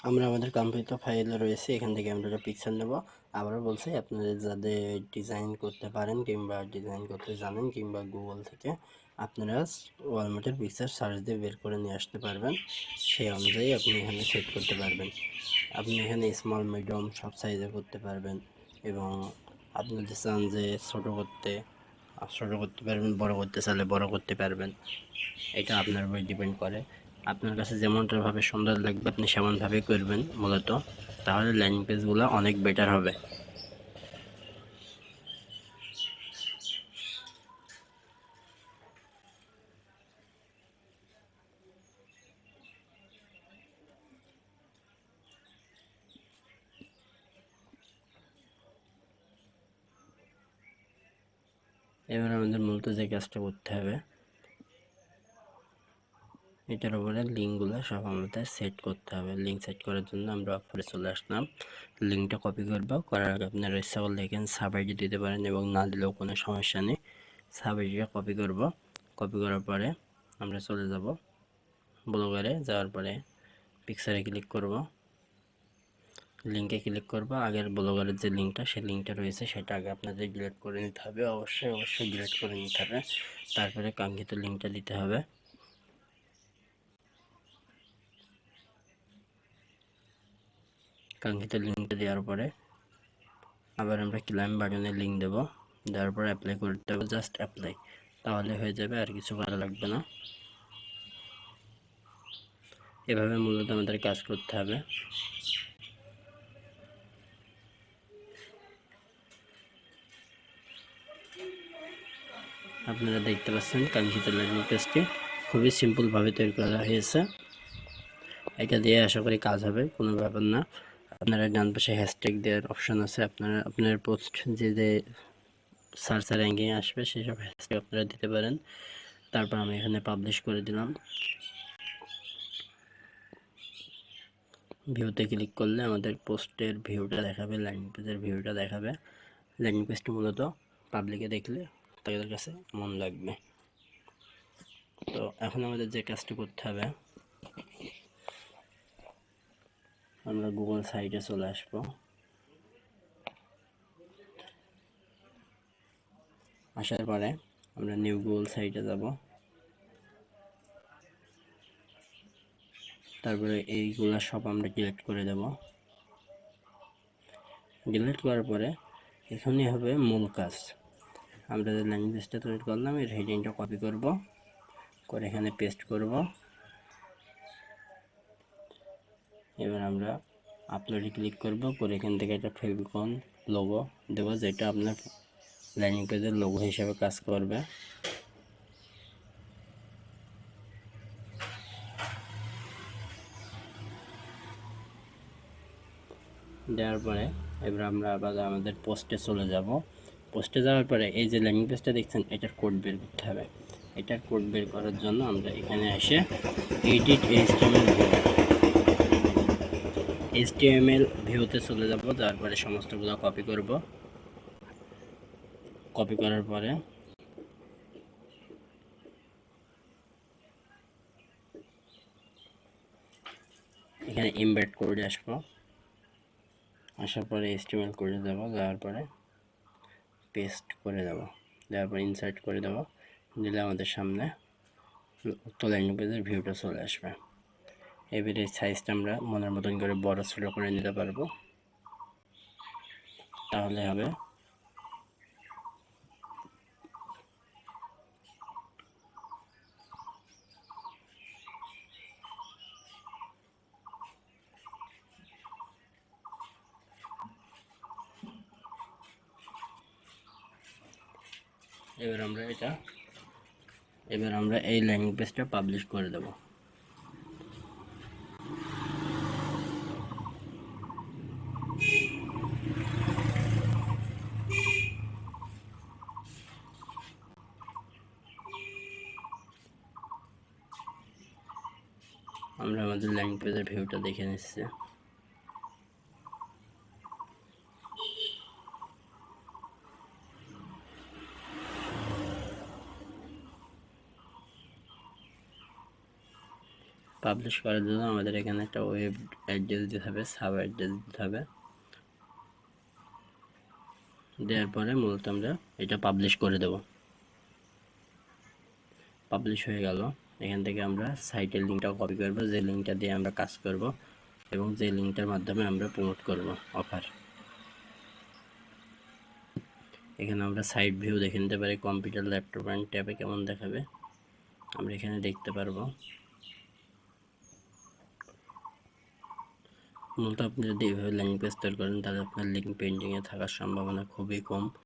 আমরা আমাদের কম্পিউটার তো ফাইলে রয়েছে, এখান থেকে আমরা একটা পিকচার নেব। আবারও বলছি, আপনাদের যাদের ডিজাইন করতে পারেন কিংবা ডিজাইন করতে জানেন কিংবা গুগল থেকে আপনারা ওয়ালমার্টের পিকচার সার্চ দিয়ে বের করে নিয়ে আসতে পারবেন। সেই অনুযায়ী আপনি এখানে সেট করতে পারবেন। আপনি এখানে স্মল মিডিয়াম সব সাইজে করতে পারবেন এবং আপনি যদি চান যে ছোটো করতে পারবেন, বড় করতে চাইলে বড় করতে পারবেন। এটা আপনার উপর ডিপেন্ড করে। আপনার কাছে যেমনটাভাবে সুন্দর লাগবে আপনি সেমনভাবেই করবেন মূলত, তাহলে ল্যান্ডিং পেজগুলো অনেক বেটার হবে। এবার আমাদের মূলত যে কাজটা করতে হবে, এটার উপরে লিঙ্কগুলো সব আমাদের সেট করতে হবে। লিঙ্ক সেট করার জন্য আমরা অফারে চলে আসলাম। লিঙ্কটা কপি করবো, করার আগে আপনারা ইচ্ছা করলে এখানে সাব আইডি দিতে পারেন এবং না দিলেও কোনো সমস্যা নেই। সাব আইডিটা কপি করব। কপি করার পরে আমরা চলে যাব ব্লগারে, যাওয়ার পরে পিকচারে ক্লিক করব, লিঙ্কে ক্লিক করব। আগের ব্লগারের যে লিঙ্কটা, সেই লিঙ্কটা রয়েছে সেটা আগে আপনাদের ডিলিট করে নিতে হবে। অবশ্যই ডিলিট করে নিতে হবে। তারপরে কাঙ্ক্ষিত লিঙ্কটা দিতে হবে। কাঙ্ক্ষিত লিঙ্কটা দেওয়ার পরে আবার আমরা ক্লাইম বাটনে লিঙ্ক দেব, দেওয়ার পরে অ্যাপ্লাই করতে হবে। জাস্ট অ্যাপ্লাই, তাহলে হয়ে যাবে, আর কিছু করা লাগবে না। এভাবে মূলত আমাদের কাজ করতে হবে। আপনারা দেখতে পাচ্ছেন কাঙ্ক্ষিত ল্যান্ডিং পেজটি খুবই সিম্পলভাবে তৈরি করা হয়েছে। এটা দিয়ে আশা করি কাজ হবে, কোনো ব্যাপার না। আপনারা ডান পাশে হ্যাশট্যাগ দেওয়ার অপশন আছে, আপনার পোস্ট যে সার্চ র্যাঙ্কিং আসবে সেসব হ্যাশট্যাগ আপনারা দিতে পারেন। তারপর আমি এখানে পাবলিশ করে দিলাম। ভিউতে ক্লিক করলে আমাদের পোস্টের ভিউটা দেখাবে, ল্যান্ডিং পেজের ভিউটা দেখাবে। ল্যান্ডিং পেজটি মূলত পাবলিকে দেখলে তাদের কাছে মন লাগবে। তো এখন আমাদের যে কাজটি করতে হবে, আমরা গুগল সাইটে চলে আসবো। আসার পরে আমরা নিউ গুগল সাইটে যাব। তারপরে এইগুলা সব আমরা ডিলিট করে দেব। ডিলিট করার পরে এখানেই হবে মূল কাজ। আমরা যে ল্যাঙ্গুয়েজটা তৈরি করলাম এর হেডিংটা কপি করব, করে এখানে পেস্ট করব। এবার আমরা আপলোডে ক্লিক করব, করে এখান থেকে একটা ফেভিকন লোগো দেবো, যেটা আপনার ল্যান্ডিং পেজের লোগো হিসেবে কাজ করবে। দেওয়ার পরে এবার আমরা আবার আমাদের পোস্টে চলে যাব। পোস্টে যাওয়ার পরে এই যে ল্যান্ডিং পেজটা দেখছেন, এটার কোড বের করতে হবে। এটার কোড বের করার জন্য আমরা এখানে এসে এডিট এইচটিএমএল ভিউতে চলে যাব। যাওয়ার পরে সমস্তগুলো কপি করব। কপি করার পরে এখানে এমবেড করে আসবো। আসার পরে এইচটিএমএল করে দেব, যাওয়ার পরে পেস্ট করে দেব, দেওয়ার পরে ইনসার্ট করে দেব। দিলে আমাদের সামনে উক্ত ল্যান্ডিং পেজের ভিউটা চলে আসবে। এবারে সাইজটা আমরা মনের মতন করে বড় ছোট করে নিতে পারবো, তাহলে হবে। এবার আমরা এই ল্যান্ডিং পেজটা পাবলিশ করে দেব। আমরা আমাদের ল্যান্ডিং পেজের ভিউটা দেখে নিচ্ছি। পাবলিশ করার জন্য আমাদের এখানে একটা ওয়েব অ্যাড্রেস দিতে হবে, সাব অ্যাড্রেস দিতে হবে। দেওয়ার পরে মূলত আমরা এটা পাবলিশ করে দেব। পাবলিশ হয়ে গেল। এখান থেকে আমরা সাইটের লিঙ্কটা কপি করব, যে লিঙ্কটা দিয়ে আমরা কাজ করব এবং যে লিঙ্কটার মাধ্যমে আমরা প্রমোট করব অফার। এখানে আমরা সাইট ভিউ দেখে নিতে পারি, কম্পিউটার, ল্যাপটপ অ্যান্ড ট্যাবে কেমন দেখাবে আমরা এখানে দেখতে পারবো। মূলত আপনি যদি এভাবে ল্যান্ডিং পেজ তৈরি করেন তাহলে আপনার লিঙ্ক পেন্ডিংয়ে থাকার সম্ভাবনা খুবই কম।